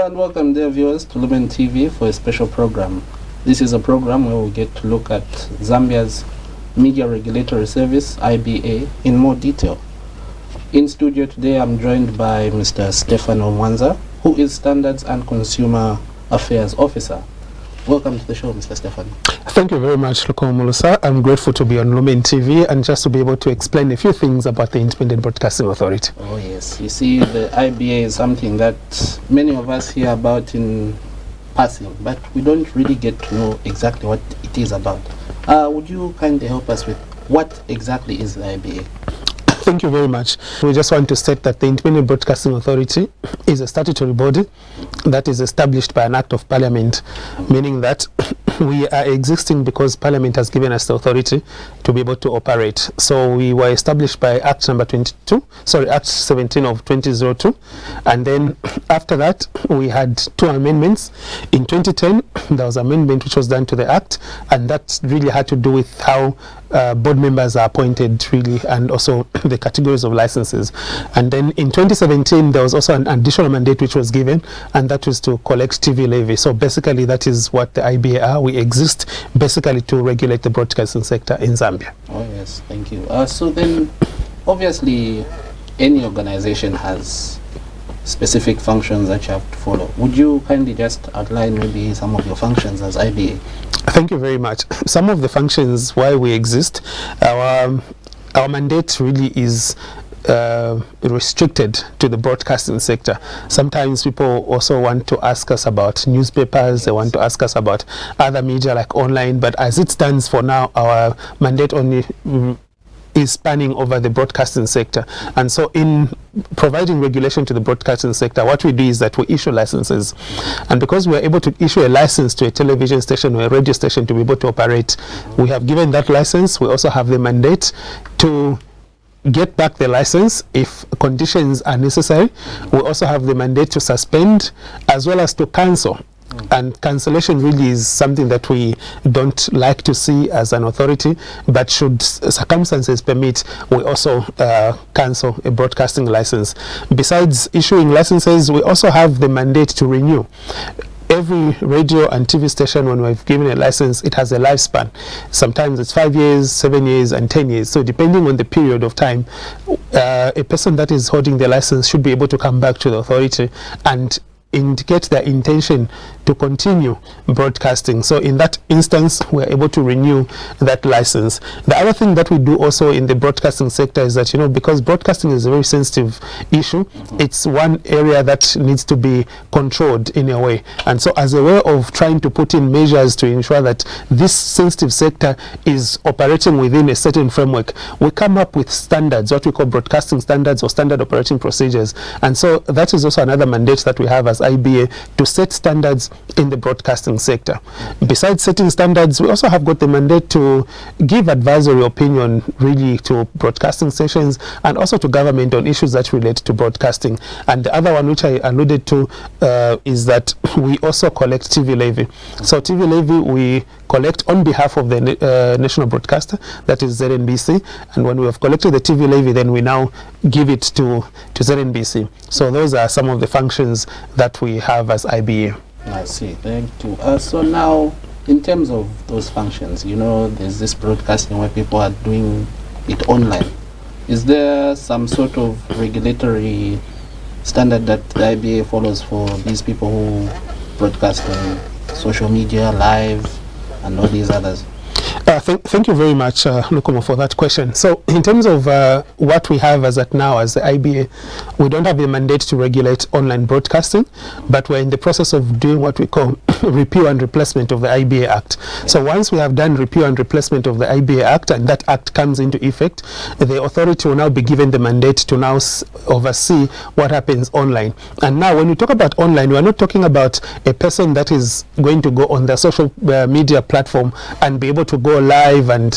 Hello and welcome, dear viewers, to Lumen TV for a special program. This is a program where we get to look at Zambia's Media Regulatory Service, IBA, in more detail. In studio today, I'm joined by Mr. Stefano Mwanza, who is Standards and Consumer Affairs Officer. Welcome to the show, Mr. Stefano. Thank you very much, Lukomulusa. I'm grateful to be on Lumen TV and just to be able to explain a few things about the Independent Broadcasting Authority. Oh yes, you see, the IBA is something that many of us hear about in passing, but we don't really get to know exactly what it is about. Would you kindly help us with what exactly is the IBA? Thank you very much. We just want to state that the Independent Broadcasting Authority is a statutory body that is established by an Act of Parliament, meaning that we are existing because Parliament has given us the authority to be able to operate. So we were established by Act 17 of 2002, and then after that we had two amendments. In 2010 there was an amendment which was done to the Act, and that really had to do with how board members are appointed, really, and also the categories of licenses. And then in 2017 there was also an additional mandate which was given, and that was to collect TV levy. So basically that is what the IBA are. We exist basically to regulate the broadcasting sector in Zambia. Oh yes, thank you. So then obviously any organization has specific functions that you have to follow. Would you kindly just outline maybe some of your functions as IBA? Thank you very much. Some of the functions why we exist, our mandate really is restricted to the broadcasting sector. Sometimes people also want to ask us about newspapers, they want to ask us about other media like online, but as it stands for now, our mandate only is spanning over the broadcasting sector. And so in providing regulation to the broadcasting sector, what we do is that we issue licenses. And because we are able to issue a license to a television station or a radio station to be able to operate, we have given that license. We also have the mandate to get back the license if conditions are necessary. We also have the mandate to suspend as well as to cancel. And cancellation really is something that we don't like to see as an authority, but should circumstances permit, we also cancel a broadcasting license. Besides issuing licenses, we also have the mandate to renew. Every radio and TV station, when we've given a license, it has a lifespan. Sometimes it's 5 years, 7 years, and 10 years. So depending on the period of time, a person that is holding the license should be able to come back to the authority and indicate their intention to continue broadcasting. So in that instance, we're able to renew that license. The other thing that we do also in the broadcasting sector is that, you know, because broadcasting is a very sensitive issue, it's one area that needs to be controlled in a way. And so as a way of trying to put in measures to ensure that this sensitive sector is operating within a certain framework, we come up with standards, what we call broadcasting standards or standard operating procedures. And so that is also another mandate that we have as IBA, to set standards in the broadcasting sector. Besides setting standards, we also have got the mandate to give advisory opinion really to broadcasting stations and also to government on issues that relate to broadcasting. And the other one which I alluded to is that we also collect TV levy. So TV levy we collect on behalf of the national broadcaster, that is ZNBC, and when we have collected the TV levy, then we now give it to ZNBC. So those are some of the functions that we have as IBA. I see, thank you. So now, in terms of those functions, you know, there's this broadcasting where people are doing it online. Is there some sort of regulatory standard that the IBA follows for these people who broadcast on social media, live, and all these others? Thank you very much, Lukumo, for that question. So in terms of what we have as at now as the IBA, we don't have a mandate to regulate online broadcasting, but we're in the process of doing what we call repeal and replacement of the IBA Act. So once we have done repeal and replacement of the IBA Act and that Act comes into effect, the authority will now be given the mandate to now oversee what happens online. And now when we talk about online, we're not talking about a person that is going to go on the social media platform and be able to go live and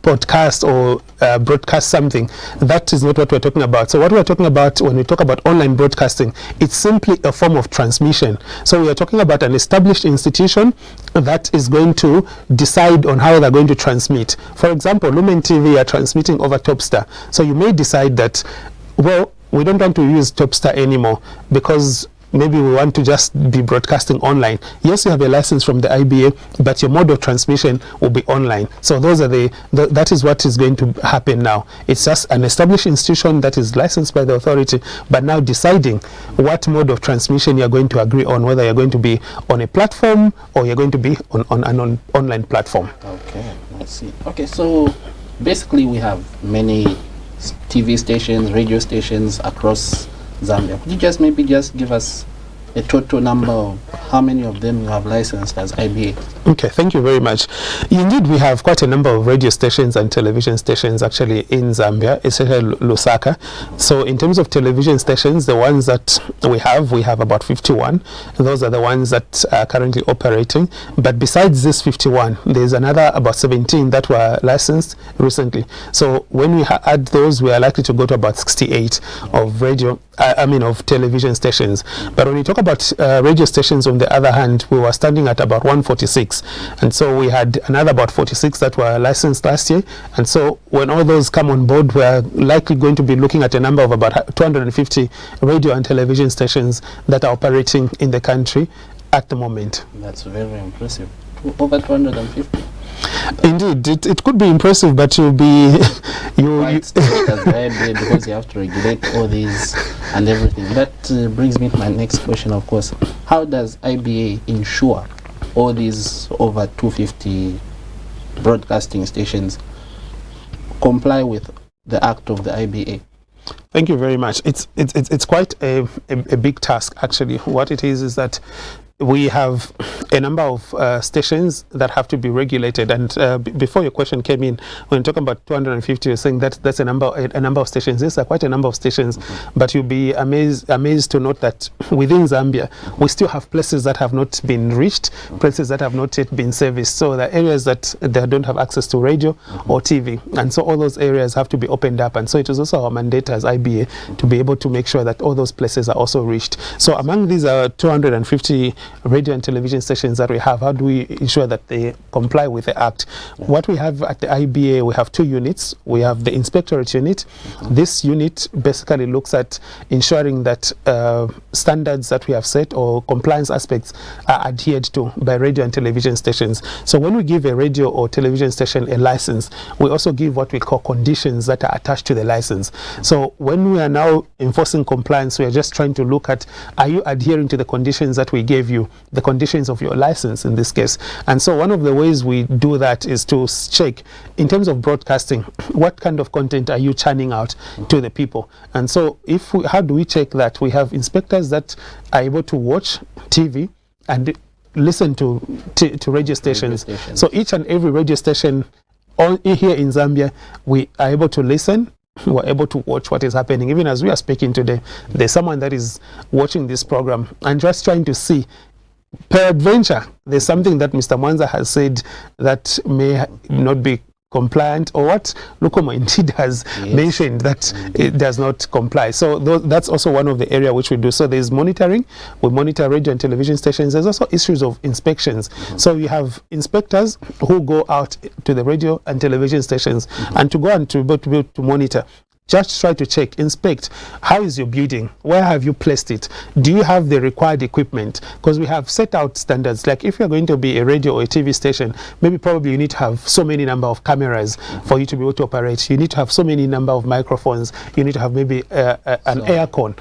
podcast or broadcast something. That is not what we're talking about. So what we're talking about when we talk about online broadcasting, it's simply a form of transmission. So we are talking about an established institution that is going to decide on how they're going to transmit. For example, Lumen TV are transmitting over Topstar. So you may decide that, well, we don't want to use Topstar anymore because maybe we want to just be broadcasting online. Yes, you have a license from the IBA, but your mode of transmission will be online. So those are that is what is going to happen now. It's just an established institution that is licensed by the authority, but now deciding what mode of transmission you're going to agree on, whether you're going to be on a platform or you're going to be on an online platform. Okay, I see. Okay, so basically we have many TV stations, radio stations across Zambia. Could you just maybe give us a total number of how many of them you have licensed as IBA? Okay, thank you very much. Indeed, we have quite a number of radio stations and television stations actually in Zambia, especially Lusaka. So in terms of television stations, the ones that we have about 51. Those are the ones that are currently operating. But besides this 51, there's another about 17 that were licensed recently. So when we add those, we are likely to go to about 68 of of television stations. But when you talk about radio stations, on the other hand, we were standing at about 146. And so we had another about 46 that were licensed last year. And so when all those come on board, we're likely going to be looking at a number of about 250 radio and television stations that are operating in the country at the moment. That's very impressive. Over 250. Indeed, it could be impressive, but you'll be because you have to regulate all these and everything. That brings me to my next question, of course. How does IBA ensure all these over 250 broadcasting stations comply with the act of the IBA? Thank you very much. It's quite a big task, actually. What it is that we have a number of stations that have to be regulated, and before your question came in, when talking about 250, you're saying that that's a number of stations. These are quite a number of stations, but you'll be amazed to note that within Zambia, we still have places that have not been reached, places that have not yet been serviced. So the areas that they don't have access to radio or TV, and so all those areas have to be opened up. And so it is also our mandate as IBA to be able to make sure that all those places are also reached. So among these 250 radio and television stations that we have, how do we ensure that they comply with the act? What we have at the IBA, we have two units. We have the inspectorate unit. This unit basically looks at ensuring that standards that we have set or compliance aspects are adhered to by radio and television stations. So when we give a radio or television station a license, we also give what we call conditions that are attached to the license. So when we are now enforcing compliance, we are just trying to look at, are you adhering to the conditions that we gave you, the conditions of your license in this case? And so one of the ways we do that is to check, in terms of broadcasting, what kind of content are you churning out to the people? And so how do we check that? We have inspectors that are able to watch TV and listen to radio stations. So each and every radio station here in Zambia, we are able to listen. We're able to watch what is happening. Even as we are speaking today, there's someone that is watching this program and just trying to see, peradventure, there's something that Mr. Mwanza has said that may not be compliant, or what Lukomo indeed has mentioned that it does not comply. So that's also one of the area which we do. So there's monitoring. We monitor radio and television stations. There's also issues of inspections. So you have inspectors who go out to the radio and television stations and to go and to monitor. Just try to check, inspect, how is your building? Where have you placed it? Do you have the required equipment? Because we have set out standards. Like if you're going to be a radio or a TV station, maybe probably you need to have so many number of cameras for you to be able to operate. You need to have so many number of microphones. You need to have maybe an aircon.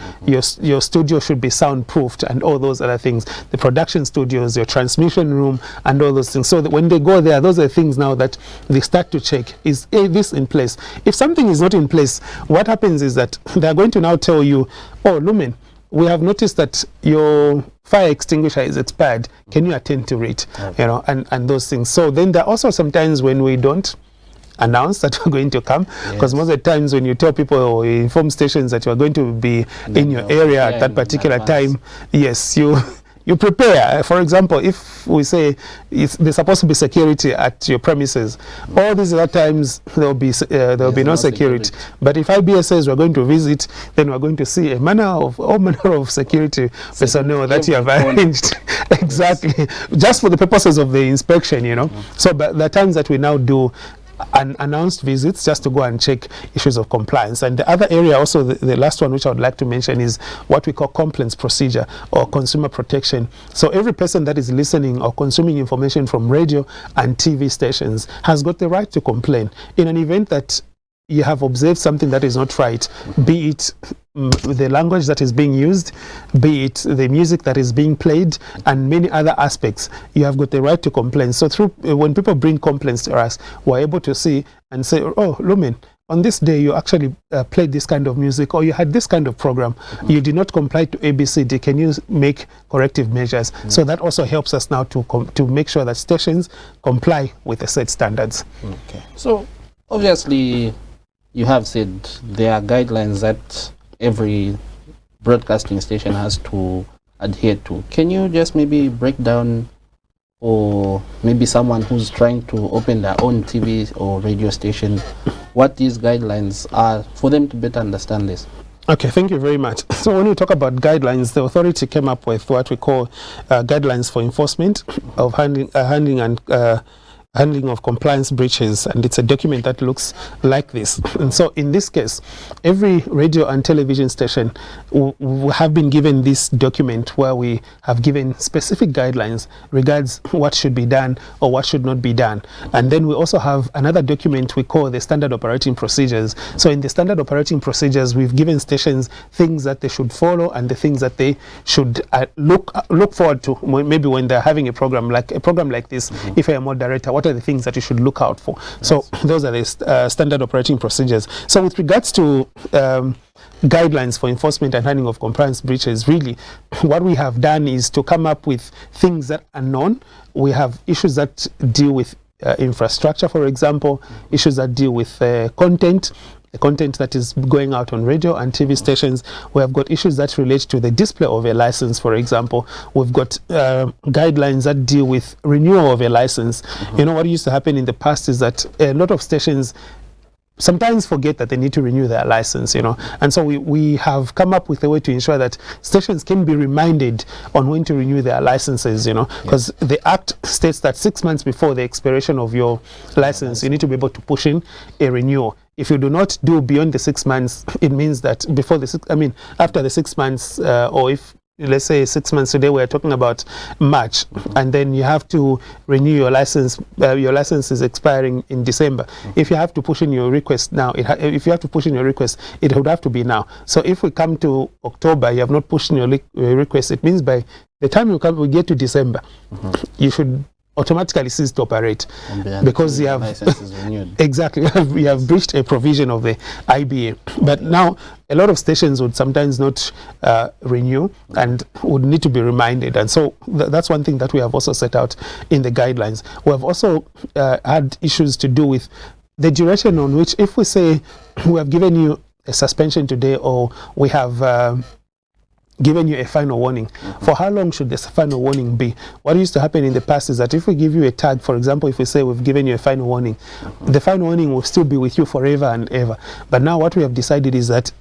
Your studio should be soundproofed and all those other things. The production studios, your transmission room and all those things. So that when they go there, those are the things now that they start to check. Is this in place? If something is not in place, what happens is that they're going to now tell you, oh, Lumen, we have noticed that your fire extinguisher is expired. Can you attend to it? Okay. You know, and those things. So then there are also sometimes when we don't announce that we're going to come, because most of the times when you tell people or you inform stations that you're going to be in your area at that particular time, yes, you prepare. For example, if we say there's supposed to be security at your premises, all these other times there will be no security. But if IBA says we're going to visit, then we're going to see all manner of security personnel that you have arranged. Exactly, just for the purposes of the inspection, you know. So, but the times that we now do, unannounced visits just to go and check issues of compliance. And the other area also, the last one which I would like to mention, is what we call complaints procedure or consumer protection. So every person that is listening or consuming information from radio and TV stations has got the right to complain in an event that you have observed something that is not right, be it the language that is being used, be it the music that is being played, and many other aspects. You have got the right to complain. So through when people bring complaints to us, we're able to see and say, oh, Lumen, on this day you actually played this kind of music, or you had this kind of program, you did not comply to ABCD, can you make corrective measures? So that also helps us now to make sure that stations comply with the set standards. Okay. So obviously you have said there are guidelines that every broadcasting station has to adhere to. Can you just maybe break down, or maybe someone who's trying to open their own TV or radio station, what these guidelines are for them to better understand this? Okay, thank you very much. So when we talk about guidelines, the authority came up with what we call guidelines for enforcement of handling of compliance breaches, and it's a document that looks like this. And so in this case, every radio and television station have been given this document where we have given specific guidelines regards what should be done or what should not be done. And then we also have another document we call the standard operating procedures. So in the standard operating procedures, we've given stations things that they should follow and the things that they should look forward to, maybe when they're having a program like this. If you're a moderator, what are the things that you should look out for? Yes. So those are the standard operating procedures. So with regards to guidelines for enforcement and handling of compliance breaches, really what we have done is to come up with things that are known. We have issues that deal with infrastructure, for example, issues that deal with content, the content that is going out on radio and TV stations. We have got issues that relate to the display of a license, for example. We've got guidelines that deal with renewal of a license. You know, what used to happen in the past is that a lot of stations sometimes forget that they need to renew their license, you know, and so we have come up with a way to ensure that stations can be reminded on when to renew their licenses, you know, because the Act states that 6 months before the expiration of your license, you need to be able to push in a renewal. If you do not do beyond the 6 months, it means that after the 6 months, or if, let's say 6 months today, we're talking about March, and then you have to renew your license. Your license is expiring in December. If you have to push in your request now, it would have to be now. So if we come to October, you have not pushed in your request, it means by the time we get to December, you should automatically cease to operate, because you have exactly we have breached a provision of the IBA. But now a lot of stations would sometimes not renew and would need to be reminded, and so that's one thing that we have also set out in the guidelines. We have also had issues to do with the duration on which, if we say we have given you a suspension today, or we have given you a final warning, for how long should this final warning be? What used to happen in the past is that if we give you a tag, for example, if we say we've given you a final warning, the final warning will still be with you forever and ever. But now what we have decided is that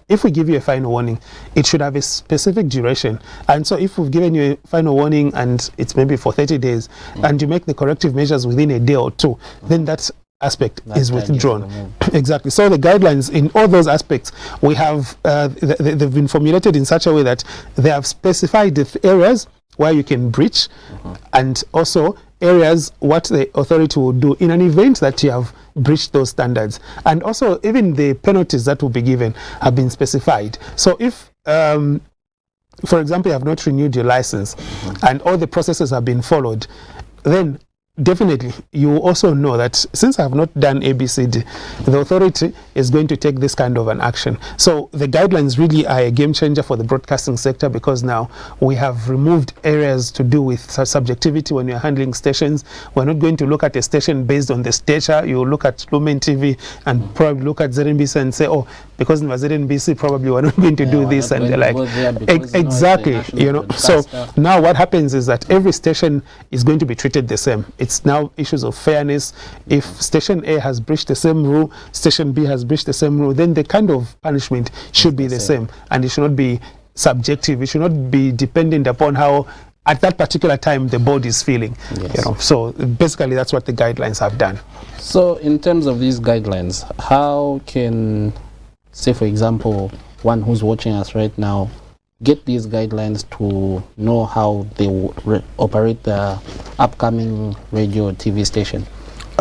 if we give you a final warning, it should have a specific duration. And so if we've given you a final warning and it's maybe for 30 days, and you make the corrective measures within a day or two, then that's aspect is withdrawn. Exactly. So the guidelines in all those aspects, we have they've been formulated in such a way that they have specified the areas where you can breach, and also areas what the authority will do in an event that you have breached those standards, and also even the penalties that will be given have been specified. So if for example, you have not renewed your license and all the processes have been followed, then definitely you also know that since I have not done ABCD, the authority is going to take this kind of an action. So the guidelines really are a game changer for the broadcasting sector, because now we have removed areas to do with subjectivity when you're handling stations. We're not going to look at a station based on the stature. You look at Lumen TV and probably look at ZNBC and say, oh, because in ZNBC probably we're not going to do this, and they're like, exactly, you know. So now what happens is that every station is going to be treated the same. It's now issues of fairness. If station A has breached the same rule, station B has breached the same rule, then the kind of punishment should be the same, and it should not be subjective. It should not be dependent upon how at that particular time the board is feeling. Yes. You know, so basically that's what the guidelines have done. So in terms of these guidelines, how can, say for example, one who's watching us right now get these guidelines to know how they operate the upcoming radio or TV station?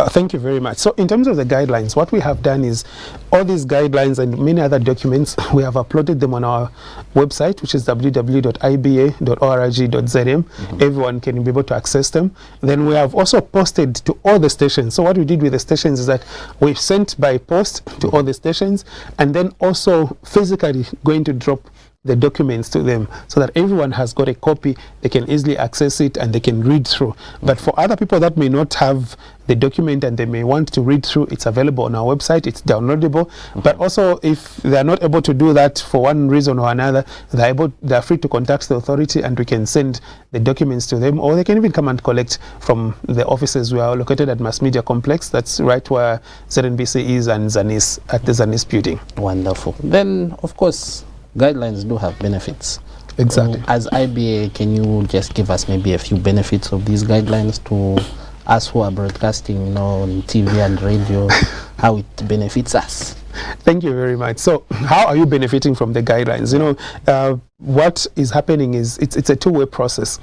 Thank you very much. So in terms of the guidelines, what we have done is all these guidelines and many other documents, we have uploaded them on our website, which is www.iba.org.zm. Everyone can be able to access them. Then we have also posted to all the stations. So what we did with the stations is that we've sent by post to all the stations, and then also physically going to drop the documents to them so that everyone has got a copy, they can easily access it and they can read through. But for other people that may not have the document and they may want to read through, it's available on our website, it's downloadable. But also if they are not able to do that for one reason or another, they're free to contact the authority and we can send the documents to them, or they can even come and collect from the offices. We are located at Mass Media Complex, that's right where ZNBC is, and Zanis, at the Zanis building. Wonderful. Then of course guidelines do have benefits. Exactly. As IBA, can you just give us maybe a few benefits of these guidelines to us who are broadcasting, you know, on TV and radio, how it benefits us? Thank you very much. So how are you benefiting from the guidelines? You know, what is happening is it's a two-way process.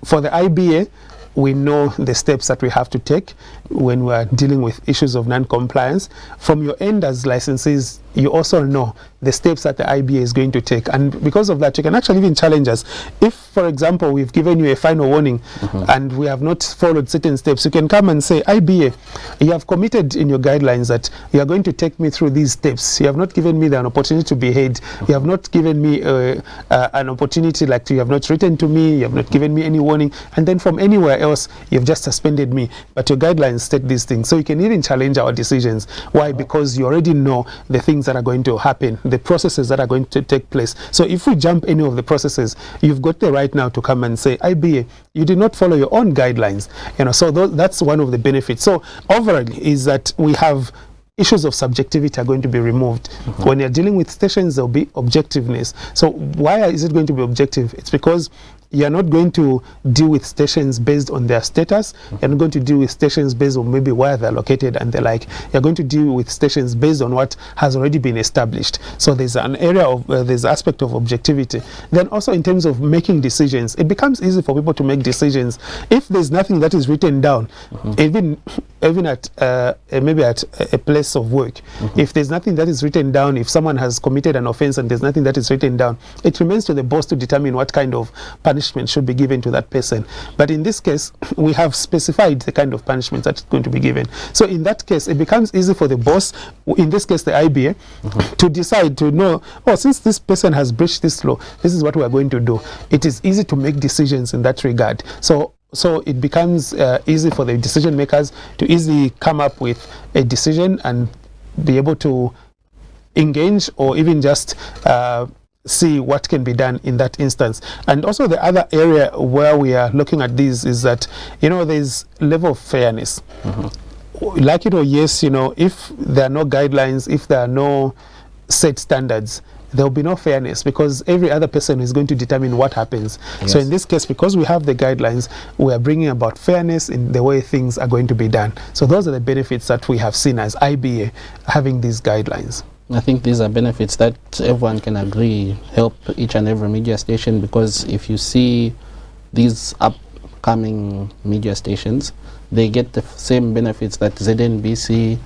For the IBA, we know the steps that we have to take when we are dealing with issues of non-compliance. From your end as licensees, you also know the steps that the IBA is going to take, and because of that you can actually even challenge us. If, for example, we've given you a final warning and we have not followed certain steps, you can come and say, IBA, you have committed in your guidelines that you are going to take me through these steps. You have not given me an opportunity to be heard. You have not given me an opportunity, like you have not written to me, you have not given me any warning, and then from anywhere else you've just suspended me. But your guidelines state these things, so you can even challenge our decisions. Why? Because you already know the things that are going to happen, the processes that are going to take place. So if we jump any of the processes, you've got the right now to come and say, IBA, you did not follow your own guidelines. You know, so that's one of the benefits. So overall is that we have issues of subjectivity are going to be removed. When you're dealing with stations, there'll be objectiveness. So why is it going to be objective? It's because you're not going to deal with stations based on their status. You're not going to deal with stations based on maybe where they're located and the like. You're going to deal with stations based on what has already been established. So there's an area of, there's aspect of objectivity. Then also in terms of making decisions, it becomes easy for people to make decisions. If there's nothing that is written down, even at maybe at a place of work, if there's nothing that is written down, if someone has committed an offense and there's nothing that is written down, it remains to the boss to determine what kind of punishment should be given to that person. But in this case, we have specified the kind of punishment that's going to be given. So in that case, it becomes easy for the boss, in this case the IBA, to decide, to know, oh, since this person has breached this law, this is what we are going to do. It is easy to make decisions in that regard. So it becomes easy for the decision makers to easily come up with a decision and be able to engage or even just see what can be done in that instance. And also the other area where we are looking at this is that, you know, there's level of fairness. Like it or yes, you know, if there are no guidelines, if there are no set standards, there will be no fairness, because every other person is going to determine what happens. So in this case, because we have the guidelines, we are bringing about fairness in the way things are going to be done. So those are the benefits that we have seen as IBA having these guidelines. I think these are benefits that everyone can agree help each and every media station, because if you see these upcoming media stations, they get the same benefits that ZNBC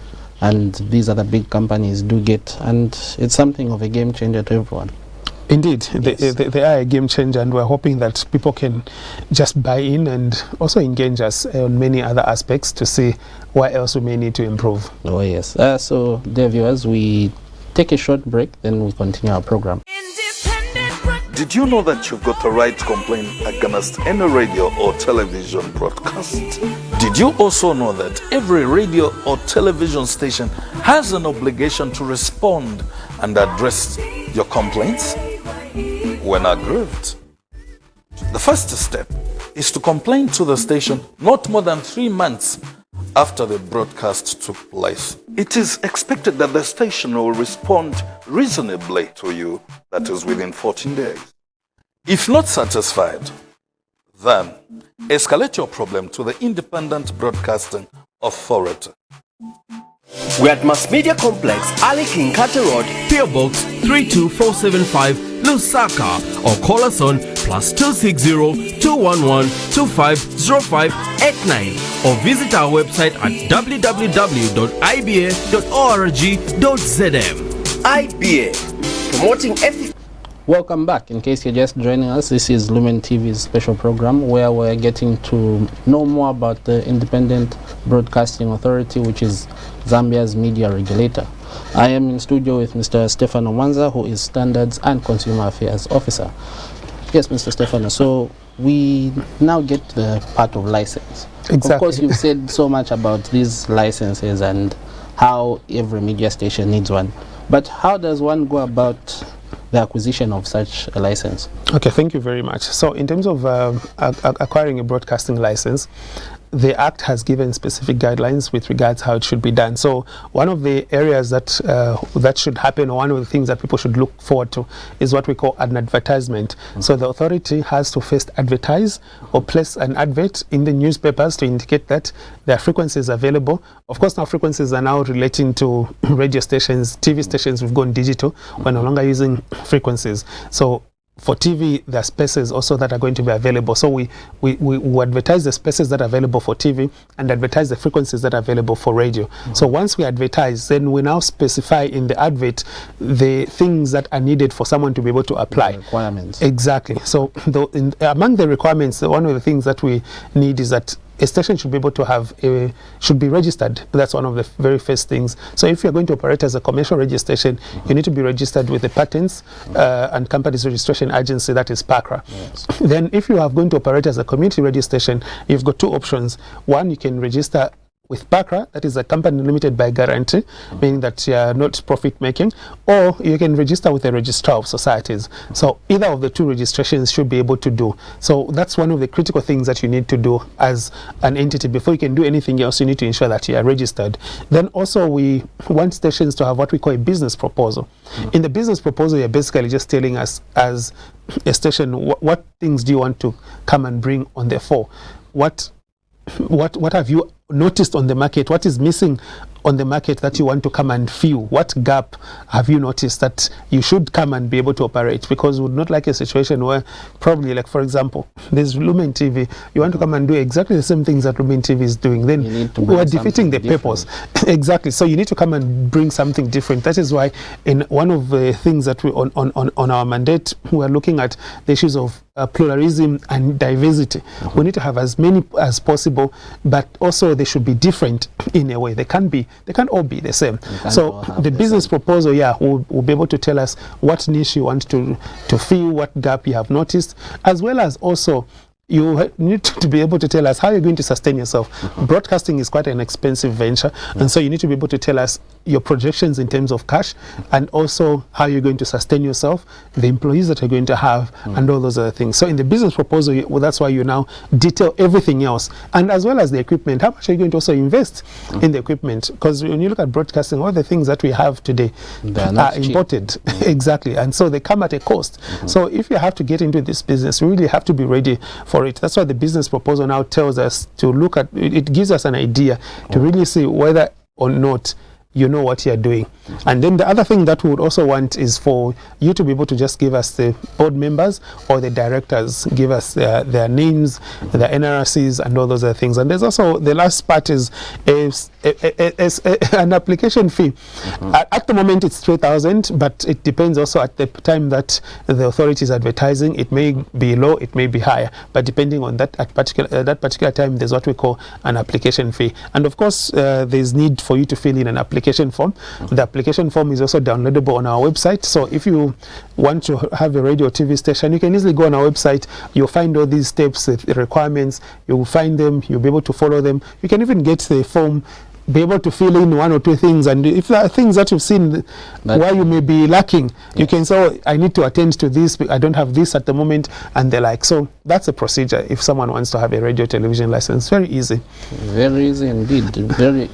and these other big companies do get, and it's something of a game changer to everyone. Indeed, Yes. they are a game changer, and we're hoping that people can just buy in and also engage us on many other aspects to see where else we may need to improve. Oh yes. So dear viewers, we take a short break, then we continue our program. Did you know that you've got the right to complain against any radio or television broadcast? Did you also know that every radio or television station has an obligation to respond and address your complaints when aggrieved? The first step is to complain to the station not more than 3 months after the broadcast took place. It is expected that the station will respond reasonably to you, that is within 14 days. If not satisfied, Then, escalate your problem to the Independent Broadcasting Authority. We're at Mass Media Complex, Ali King Carter Road, PO Box 32475, Lusaka, or call us on +260 211 250589 or visit our website at www.iba.org.zm. IBA, promoting ethics. Welcome back. In case you're just joining us, this is Lumen TV's special program where we're getting to know more about the Independent Broadcasting Authority, which is Zambia's media regulator. I am in studio with Mr. Stefano Mwanza, who is Standards and Consumer Affairs Officer. Yes, Mr. Stefano, so we now get to the part of license. Exactly. Of course, you've said so much about these licenses and how every media station needs one. But how does one go about the acquisition of such a license? Okay, thank you very much. So in terms of acquiring a broadcasting license, the Act has given specific guidelines with regards how it should be done. So one of the areas that that should happen, or one of the things that people should look forward to, is what we call an advertisement. So the authority has to first advertise or place an advert in the newspapers to indicate that there are frequencies available. Of course, now frequencies are now relating to radio stations, TV stations. We've gone digital. We're no longer using frequencies. So for TV, there are spaces also that are going to be available. So we advertise the spaces that are available for TV and advertise the frequencies that are available for radio. So once we advertise, then we now specify in the advert the things that are needed for someone to be able to apply. The requirements. Exactly. So among the requirements, one of the things that we need is that a station should be able to have should be registered. That's one of the very first things. So if you're going to operate as a commercial radio station, you need to be registered with the Patents and Companies Registration Agency, that is PACRA. Yes. Then if you are going to operate as a community radio station, you've got two options. One, you can register with PACRA, that is a company limited by guarantee, meaning that you are not profit making, or you can register with a registrar of societies. So either of the two registrations should be able to do. So that's one of the critical things that you need to do as an entity. Before you can do anything else, you need to ensure that you are registered. Then also we want stations to have what we call a business proposal. In the business proposal, you're basically just telling us as a station what things do you want to come and bring on the fore. What have you noticed on the market? What is missing on the market that you want to come and fill? What gap have you noticed that you should come and be able to operate? Because we would not like a situation where probably, like for example, there's Lumen TV, you want to come and do exactly the same things that Lumen TV is doing, then we're defeating the purpose. Exactly. So you need to come and bring something different. That is why in one of the things that we on our mandate, we are looking at the issues of pluralism and diversity. We need to have as many as possible, but also they should be different in a way. They can't all be the same. So the business proposal, will be able to tell us what niche you want to fill, what gap you have noticed, as well as also you need to be able to tell us how you're going to sustain yourself. Broadcasting is quite an expensive venture, and so you need to be able to tell us your projections in terms of cash, and also how you're going to sustain yourself, the employees that you're going to have, and all those other things. So in the business proposal, that's why you now detail everything else, and as well as the equipment. How much are you going to also invest in the equipment? Because when you look at broadcasting, all the things that we have today are imported. Exactly, and so they come at a cost. So if you have to get into this business, you really have to be ready for it. That's why the business proposal now tells us to look at it. Gives us an idea to really see whether or not you know what you're doing. And then the other thing that we would also want is for you to be able to just give us the board members or the directors, give us their names, their NRCs, and all those other things. And there's also the last part is an application fee. At the moment it's 3,000, but it depends also at the time that the authority is advertising. It may be low, it may be higher, but depending on that at that particular time, there's what we call an application fee. And of course, there's need for you to fill in an application form. The application form is also downloadable on our website. So if you want to have a radio or TV station, you can easily go on our website. You'll find all these steps, the requirements. You will find them. You'll be able to follow them. You can even get the form, be able to fill in one or two things, and if there are things that you've seen where you may be lacking, you can say, oh, I need to attend to this, I don't have this at the moment, and the like. So that's a procedure if someone wants to have a radio television license. Very easy. Very easy indeed. Very,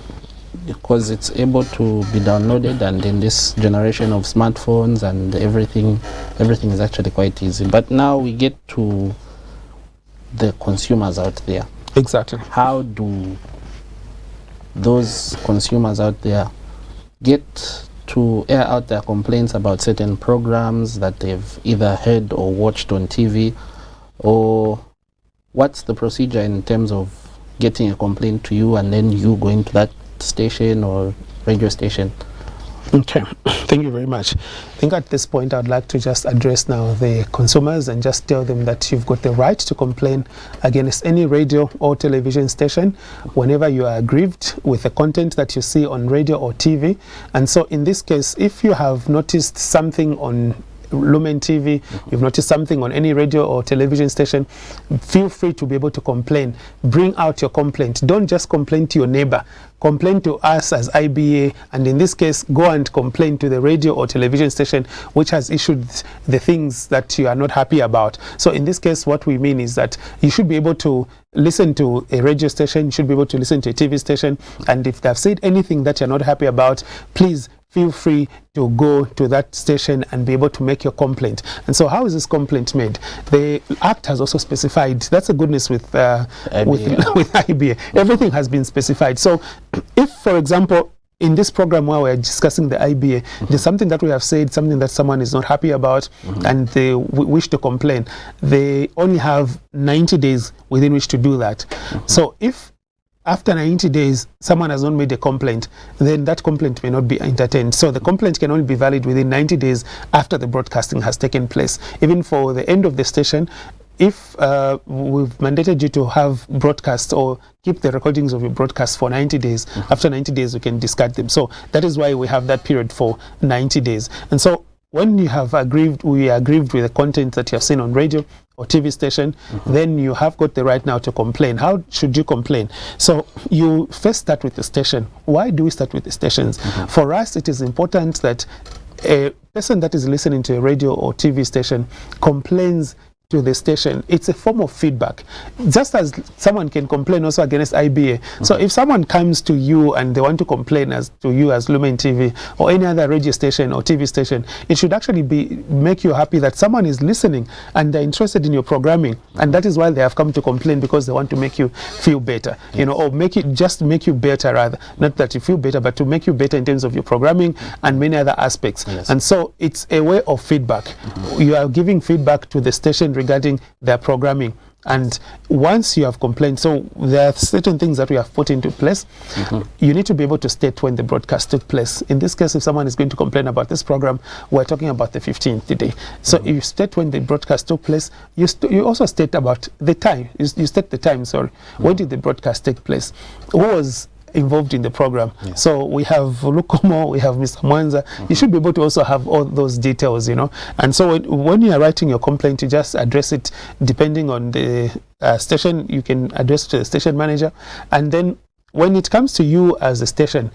because it's able to be downloaded, and in this generation of smartphones and everything is actually quite easy. But now we get to the consumers out there. Exactly. How do those consumers out there get to air out their complaints about certain programs that they've either heard or watched on TV? Or what's the procedure in terms of getting a complaint to you and then you going to that station or radio station? Okay, thank you very much. I think at this point I'd like to just address now the consumers and just tell them that you've got the right to complain against any radio or television station whenever you are aggrieved with the content that you see on radio or TV. And so in this case, if you have noticed something on Lumen TV, you've noticed something on any radio or television station, feel free to be able to complain. Bring out your complaint. Don't just complain to your neighbor. Complain to us as IBA, and in this case, go and complain to the radio or television station which has issued the things that you are not happy about. So in this case, what we mean is that you should be able to listen to a radio station, you should be able to listen to a TV station, and if they've said anything that you're not happy about, please feel free to go to that station and be able to make your complaint. And so how is this complaint made? The Act has also specified, that's a goodness with IBA. Everything has been specified. So if, for example, in this program where we're discussing the IBA, there's something that we have said, something that someone is not happy about, and they wish to complain, they only have 90 days within which to do that. So if after 90 days, someone has not made a complaint, then that complaint may not be entertained. So the complaint can only be valid within 90 days after the broadcasting has taken place. Even for the end of the station, if we've mandated you to have broadcasts or keep the recordings of your broadcasts for 90 days, after 90 days, we can discard them. So that is why we have that period for 90 days. And so when you have aggrieved with the content that you have seen on radio or TV station, then you have got the right now to complain. How should you complain? So you first start with the station. Why do we start with the stations? For us, it is important that a person that is listening to a radio or TV station complains to the station. It's a form of feedback. Just as someone can complain also against IBA. So if someone comes to you and they want to complain to you as Lumen TV or any other radio station or TV station, it should actually make you happy that someone is listening and they're interested in your programming, and that is why they have come to complain, because they want to make you feel better, or make you better, rather, not that you feel better, but to make you better in terms of your programming and many other aspects. And so it's a way of feedback. You are giving feedback to the station regarding their programming. And once you have complained, so there are certain things that we have put into place. You need to be able to state when the broadcast took place. In this case, if someone is going to complain about this program, we're talking about the 15th day. So you state when the broadcast took place. You also state about the time. You state the time, sorry. When did the broadcast take place? Who was involved in the program? So we have Lukomo, we have Mr. Mwanza. You should be able to also have all those details, And so when you are writing your complaint, you just address it depending on the station. You can address it to the station manager. And then when it comes to you as a station,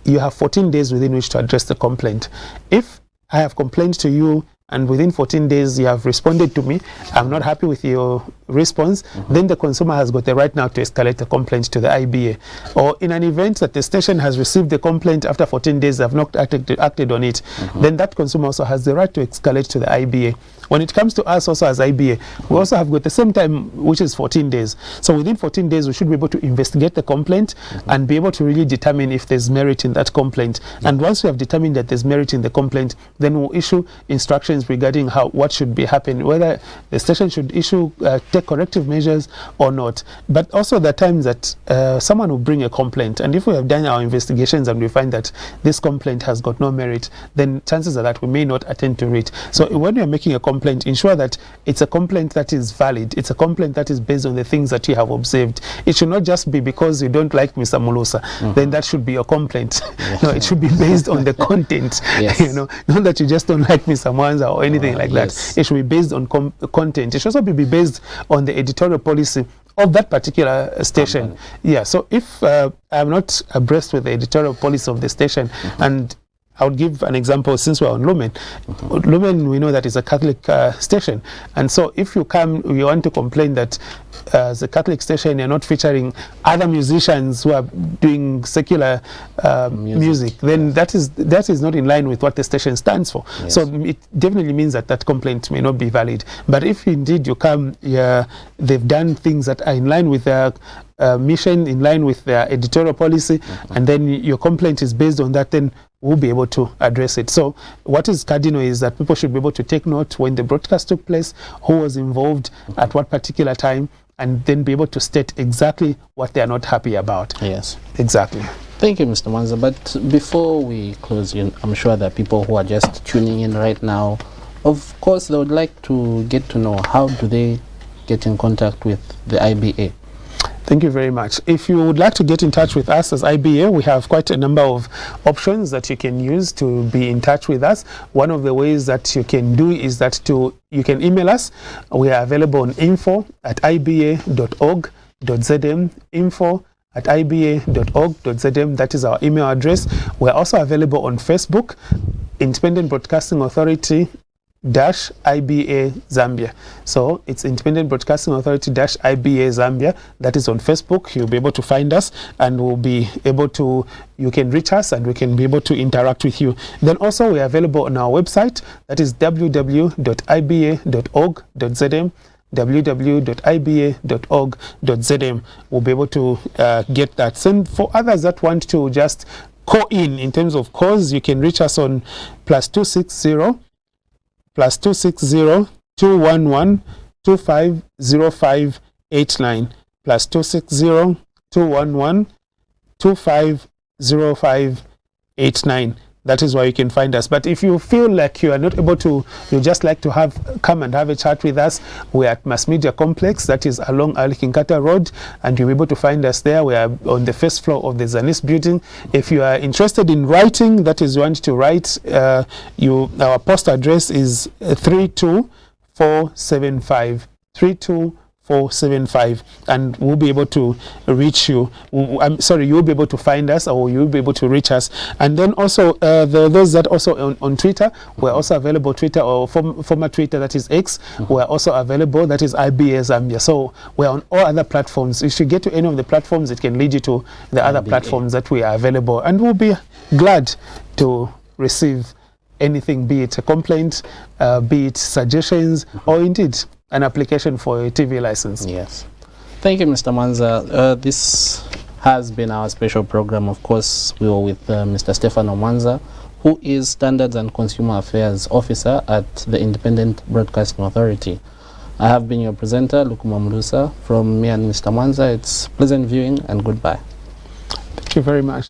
you have 14 days within which to address the complaint. If I have complained to you and within 14 days you have responded to me, I'm not happy with your response, then the consumer has got the right now to escalate the complaint to the IBA. Or in an event that the station has received the complaint after 14 days, they have not acted on it, then that consumer also has the right to escalate to the IBA. When it comes to us also as IBA, we also have got the same time, which is 14 days. So within 14 days, we should be able to investigate the complaint and be able to really determine if there's merit in that complaint. And once we have determined that there's merit in the complaint, then we'll issue instructions regarding what should be happening, whether the station should take corrective measures or not. But also the times that someone will bring a complaint, and if we have done our investigations and we find that this complaint has got no merit, then chances are that we may not attend to it. So when you're making a complaint, ensure that it's a complaint that is valid. It's a complaint that is based on the things that you have observed. It should not just be because you don't like Mr. Mulusa, then that should be your complaint. No, it should be based on the content. Not that you just don't like Mr. Mwanza or anything like that. It should be based on content. It should also be based on the editorial policy of that particular station. So if I'm not abreast with the editorial policy of the station, and I would give an example since we're on Lumen. Lumen, we know that is a Catholic station. And so if you want to complain that as a Catholic station, you're not featuring other musicians who are doing secular music, then that is not in line with what the station stands for. Yes. So it definitely means that that complaint may not be valid. But if indeed you come, they've done things that are in line with their mission, in line with their editorial policy, and then your complaint is based on that, then we'll be able to address it. So what is cardinal is that people should be able to take note when the broadcast took place, who was involved at what particular time, and then be able to state exactly what they are not happy about. Yes. Exactly. Thank you, Mr. Mwanza. But before we close, I'm sure there are people who are just tuning in right now. Of course, they would like to get to know, how do they get in contact with the IBA? Thank you very much. If you would like to get in touch with us as IBA, we have quite a number of options that you can use to be in touch with us. One of the ways that you can do is that you can email us. We are available on info@iba.org.zm, info@iba.org.zm. That is our email address. We're also available on Facebook, Independent Broadcasting Authority IBA Zambia. So it's Independent Broadcasting Authority IBA Zambia. That is on Facebook. You'll be able to find us, and we'll be able to, you can reach us and we can be able to interact with you. Then also we're available on our website, that is www.iba.org.zm, www.iba.org.zm. We'll be able to get that. So for others that want to just call in terms of calls, you can reach us on +260 211 250589, +260 211 250589. That is where you can find us. But if you feel like you are not able to, you just like to come and have a chat with us, we're at Mass Media Complex, that is along Ali Kinkata Road, and you'll be able to find us there. We are on the first floor of the Zanis building. If you are interested in writing, that is, you want to write, our post address is 32475, 32475, and we'll be able to reach you. You'll be able to find us, or you'll be able to reach us. And then also those that also on Twitter, we're also available. Twitter, or former Twitter, that is X, we're also available, that is IBA Zambia. So we're on all other platforms. If you get to any of the platforms, it can lead you to the other platforms that we are available, and we'll be glad to receive anything, be it a complaint, be it suggestions, or indeed an application for a TV license. Yes. Thank you, Mr. Mwanza. This has been our special program. Of course, we were with Mr. Stefano Mwanza, who is Standards and Consumer Affairs Officer at the Independent Broadcasting Authority. I have been your presenter, Lukuma Mulusa. From me and Mr. Mwanza, it's pleasant viewing and goodbye. Thank you very much.